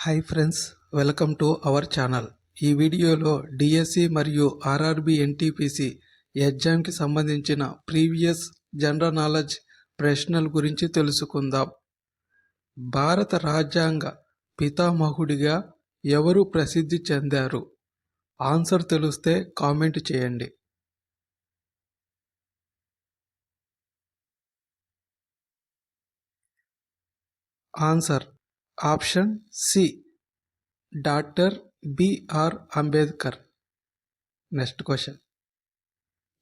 Hi friends, welcome to our channel. ఈ వీడియోలో DSC మరియు ఆర్ఆర్బి ఎన్టీపీసీ ఎగ్జామ్కి సంబంధించిన ప్రీవియస్ జనరల్ నాలెడ్జ్ ప్రశ్నల గురించి తెలుసుకుందాం. భారత రాజ్యాంగ పితామహుడిగా ఎవరు ప్రసిద్ధి చెందారు? ఆన్సర్ తెలిస్తే కామెంట్ చేయండి. Answer option C, doctor BR Ambedkar. Next question.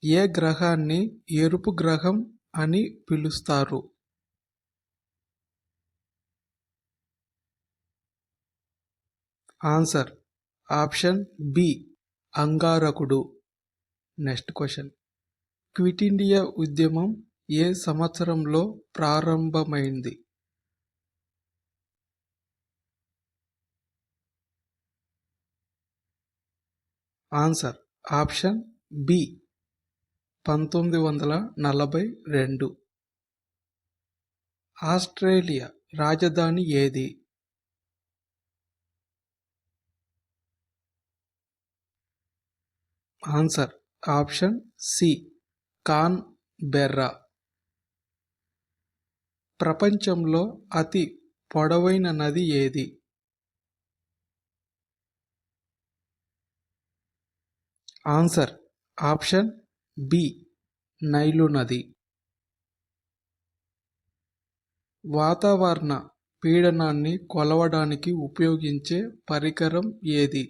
ఏ గ్రహాన్ని ఎరుపు గ్రహం అని పిలుస్తారు? ఆన్సర్ ఆప్షన్ బి, అంగారకుడు. Next question. క్విట్ ఇండియా ఉద్యమం ఏ సంవత్సరంలో ప్రారంభమైంది? Answer option B, 1942. ఆస్ట్రేలియా రాజధాని ఏది? Answer option C, Canberra. ప్రపంచంలో అతి పొడవైన నది ఏది? ఆన్సర్ ఆప్షన్ బి, నైలు నది. వాతావరణ పీడనాన్ని కొలవడానికి ఉపయోగించే పరికరం ఏది?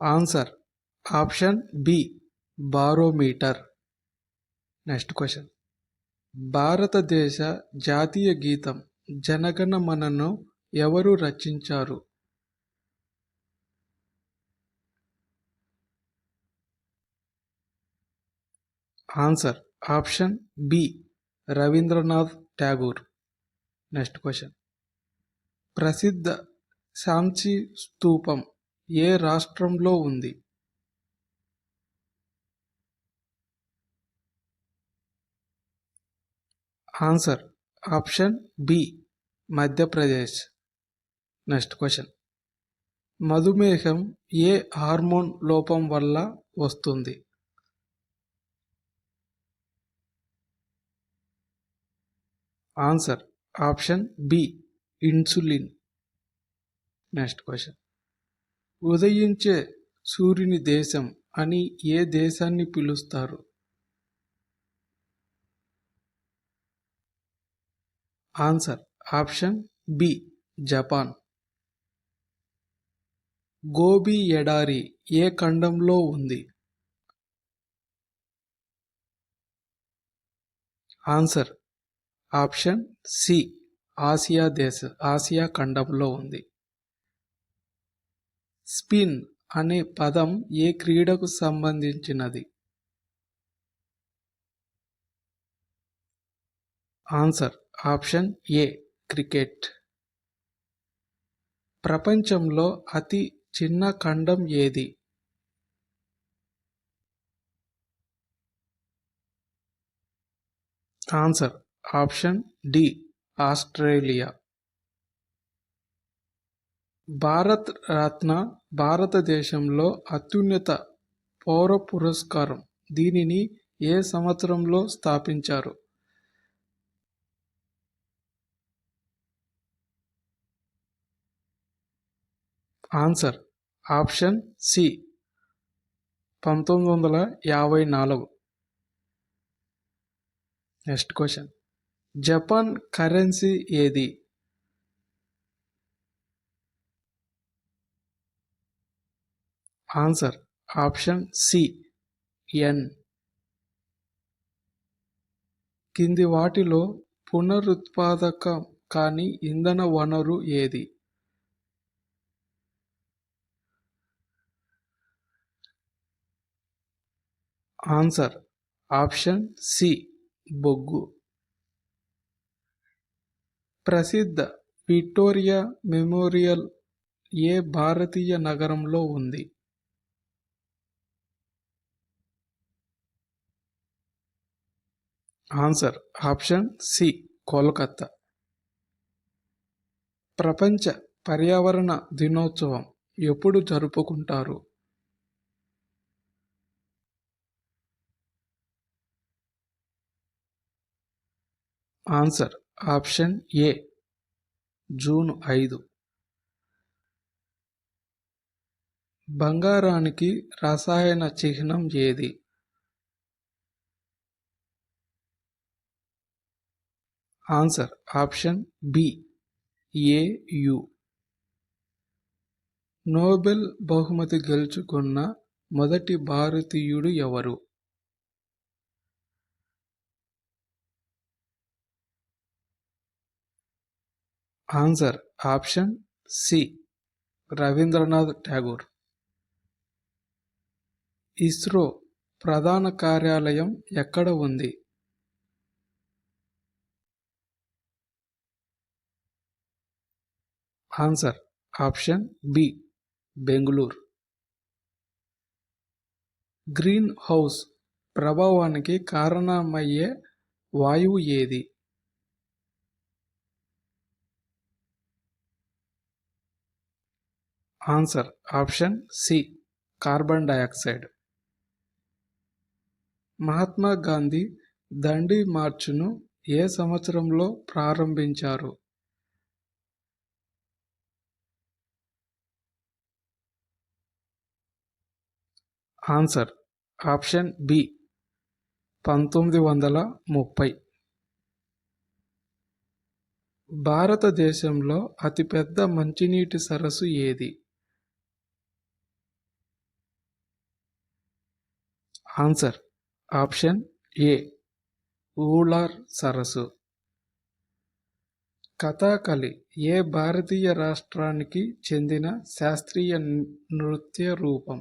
Answer option B, barometer. Next question. భారతదేశ జాతీయ గీతం జనగణమనను ఎవరు రచించారు? Answer option B, Rabindranath Tagore. Next question. ప్రసిద్ధ సాంచి స్తూపం ఏ రాష్ట్రంలో ఉంది? Answer option B, Madhya Pradesh. Next question. మధుమేహం ఏ హార్మోన్ లోపం వల్ల వస్తుంది? Answer option B, insulin. Next question. ఉదయించే సూర్యుని దేశం అని ఏ దేశాన్ని పిలుస్తారు? Answer option B, Japan. Gobi ఎడారి ఏ ఖండంలో ఉంది? ఆన్సర్ ఆప్షన్ సి, ఆసియా ఖండంలో ఉంది. స్పిన్ అనే పదం ఏ క్రీడకు సంబంధించినది? Answer option A, cricket. ప్రపంచంలో అతి చిన్న ఖండం ఏది? Answer option D, Australia. Bharat Ratna భారతదేశంలో అత్యున్నత పౌర పురస్కారం. దీనిని ఏ సంవత్సరంలో స్థాపించారు? Answer option C, 1954. Next question. Japan currency ఏది? Answer option C, yen. కింది వాటిలో పునరుత్పాదక కాని ఇంధన వనరు ఏది? ఆన్సర్ ఆప్షన్ సి, బొగ్గు. ప్రసిద్ధ విక్టోరియా మెమోరియల్ ఏ భారతీయ నగరంలో ఉంది? Answer option C, Kolkata. ప్రపంచ పర్యావరణ దినోత్సవం ఎప్పుడు జరుపుకుంటారు? Answer option A June 5. బంగారానికి రసాయన చిహ్నం ఏది? Answer option B AU. Nobel బహుమతి గెలుచుకున్న మొదటి భారతీయుడు ఎవరు? Answer option C Rabindranath Tagore. ISRO ప్రధాన కార్యాలయం ఎక్కడ ఉంది? Answer option B Bengaluru. Greenhouse ప్రభావానికి కారణమయ్యే వాయువు ఏది? Answer option C carbon dioxide. Mahatma Gandhi Dandi మార్చును ఏ సంవత్సరంలో ప్రారంభించారు? Answer option B 1930. భారతదేశంలో అతిపెద్ద మంచినీటి సరస్సు ఏది? ఆన్సర్ ఆప్షన్ ఏ ఊలార్ సరస్సు. కథాకళి ఏ భారతీయ రాష్ట్రానికి చెందిన శాస్త్రీయ నృత్య రూపం?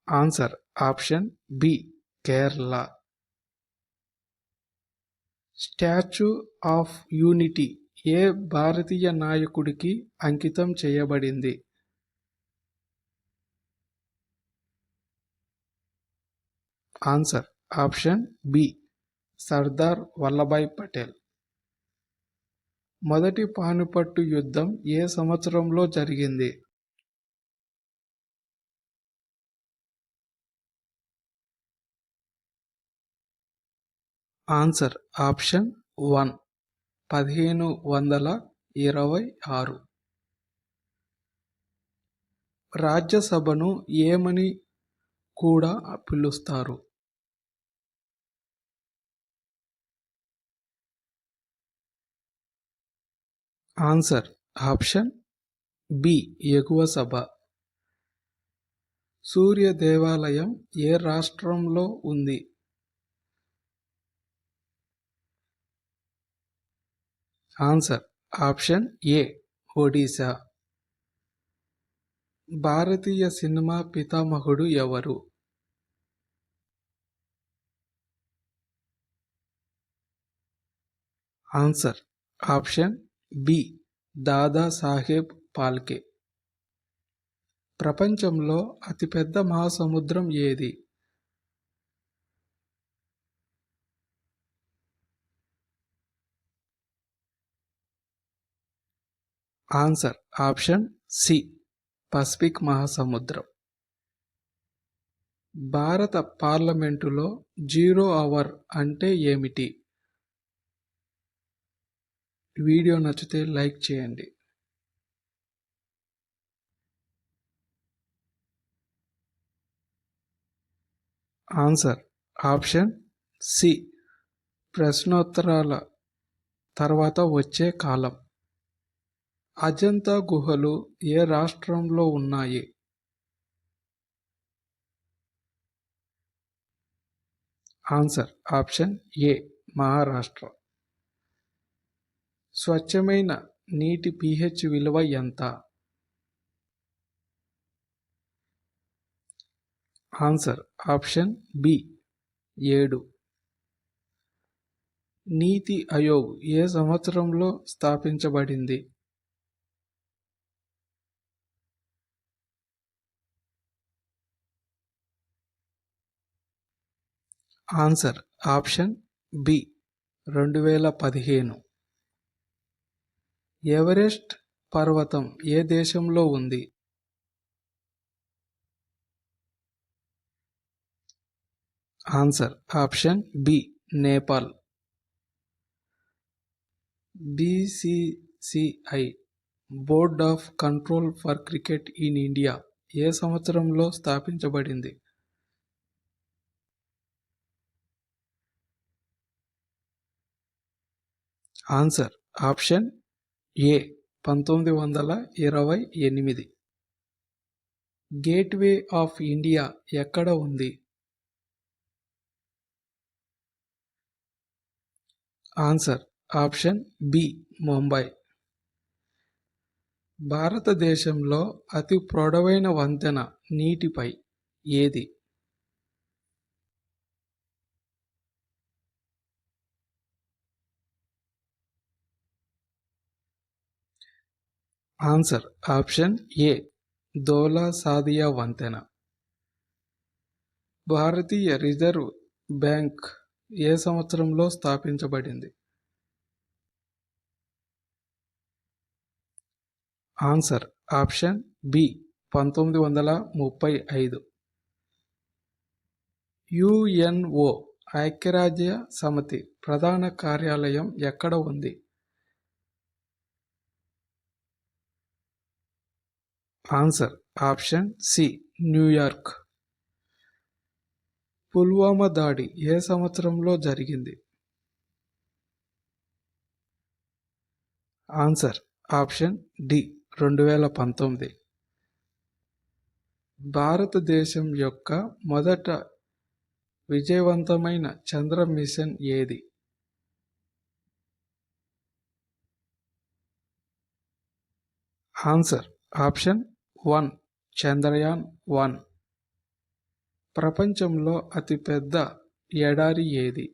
Answer option B Kerala. Statue of unity ఏ భారతీయ నాయకుడికి అంకితం చేయబడింది? Answer option B Sardar Vallabhbhai Patel. మొదటి పానిపట్టు యుద్ధం ఏ సంవత్సరంలో జరిగింది? Answer option 1 1526. రాజ్యసభను ఏమని కూడా పిలుస్తారు? ఆన్సర్ ఆప్షన్ బి ఎగువ సభ. సూర్య దేవాలయం ఏ రాష్ట్రంలో ఉంది? ఆన్సర్ ఆప్షన్ ఏ ఒడిశా. భారతీయ సినిమా పితామహుడు ఎవరు? Answer option B Dada Saheb Phalke. ప్రపంచంలో అతిపెద్ద మహాసముద్రం ఏది? ఆన్సర్ ఆప్షన్ సి పసిఫిక్ మహాసముద్రం. భారత పార్లమెంటులో జీరో అవర్ అంటే ఏమిటి? వీడియో నచ్చితే లైక్ చేయండి. ఆన్సర్ ఆప్షన్ సి ప్రశ్నోత్తరాల తర్వాత వచ్చే కాలం. అజంతా గుహలు ఏ రాష్ట్రంలో ఉన్నాయి? Answer option A Maharashtra. స్వచ్ఛమైన నీటి pH విలువ ఎంత? Answer option B 7. NITI Aayog ఏ సంవత్సరంలో స్థాపించబడింది? Answer option B 2015. ఎవరెస్ట్ పర్వతం ఏ దేశంలో ఉంది? Answer option B Nepal. BCCI board of control for cricket in India ఏ సంవత్సరంలో స్థాపించబడింది? Answer option A 1928. Gateway of India ఎక్కడ ఉంది? Answer option B Mumbai. భారతదేశంలో అతి పొడవైన వంతెన నీటిపై ఏది? Answer option A Dhola Sadiya వంతెన. భారతీయ రిజర్వ్ బ్యాంక్ ఏ సంవత్సరంలో స్థాపించబడింది? Answer option B 1935. యుఎన్ఓ ఐక్యరాజ్య సమితి ప్రధాన కార్యాలయం ఎక్కడ ఉంది? Answer option C New York. Pulwama దాడి ఏ సంవత్సరంలో జరిగింది? Answer option D 2019. భారతదేశం యొక్క మొదట విజయవంతమైన చంద్ర మిషన్ ఏది? Answer option 1 Chandrayaan one. ప్రపంచంలో అతిపెద్ద ఎడారి ఏది?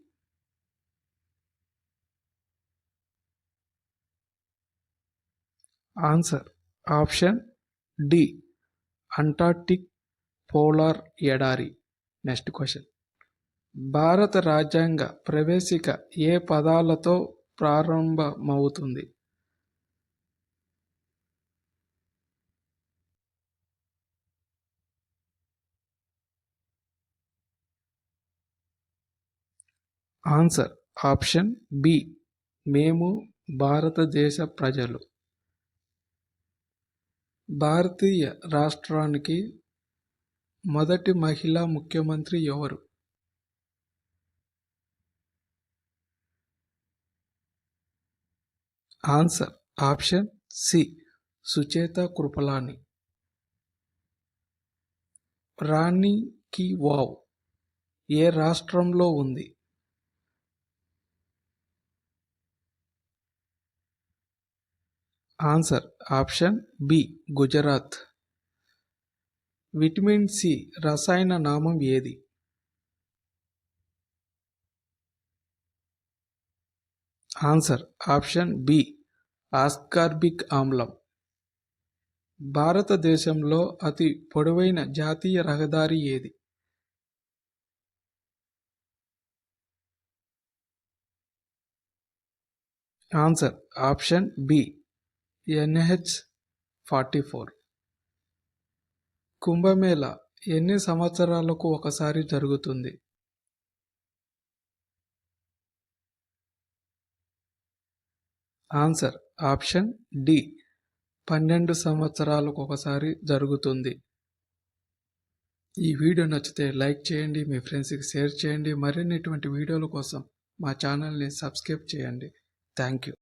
Answer option D Antarctic polar ఎడారి. Next question. భారత రాజ్యాంగ ప్రవేశిక ఏ పదాలతో ప్రారంభమవుతుంది? ఆన్సర్ ఆప్షన్ బి మేము భారతదేశ ప్రజలు. భారతీయ రాష్ట్రానికి మొదటి మహిళా ముఖ్యమంత్రి ఎవరు? Answer option C Sucheta Kripalani. Rani ki Vav ఏ రాష్ట్రంలో ఉంది? Answer option B Gujarat. Vitamin C రసాయన నామం ఏది? ఆన్సర్ ఆప్షన్ బి ఆస్కార్బిక్ ఆమ్లం. భారతదేశంలో అతి పొడవైన జాతీయ రహదారి ఏది? Answer option B NH-44. Kumbh Mela ఎన్ని సంవత్సరాలకు ఒకసారి జరుగుతుంది? ఆన్సర్ ఆప్షన్ డి 12 సంవత్సరాలకు ఒకసారి జరుగుతుంది. ఈ వీడియో నచ్చితే లైక్ చేయండి, మీ ఫ్రెండ్స్కి షేర్ చేయండి. మరిన్ని ఇటువంటి వీడియోల కోసం మా ఛానల్ని సబ్స్క్రైబ్ చేయండి. Thank you.